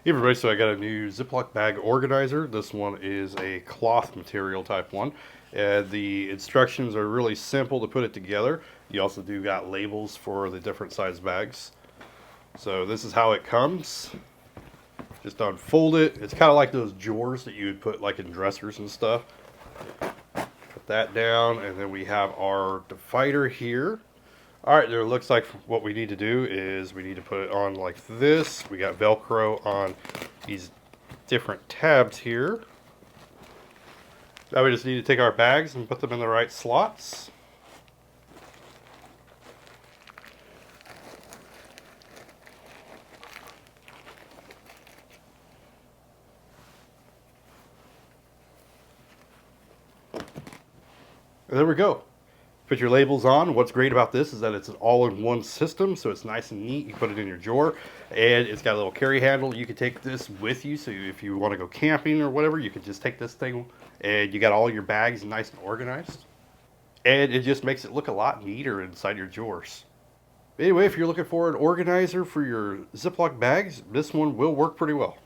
Hey everybody, so I got a new Ziplock Bag Organizer. This one is a cloth material type one. The instructions are really simple to put it together. You also do got labels for the different size bags. So this is how it comes. Just unfold it. It's kind of like those drawers that you would put like in dressers and stuff. Put that down, and then we have our divider here. Alright, there looks like what we need to do is we need to put it on like this. We got Velcro on these different tabs here. Now we just need to take our bags and put them in the right slots. And there we go. Put your labels on. What's great about this is that it's an all-in-one system, so it's nice and neat. You put it in your drawer, and it's got a little carry handle. You can take this with you, so if you want to go camping or whatever, you can just take this thing, and you got all your bags nice and organized. And it just makes it look a lot neater inside your drawers. Anyway, if you're looking for an organizer for your Ziploc bags, this one will work pretty well.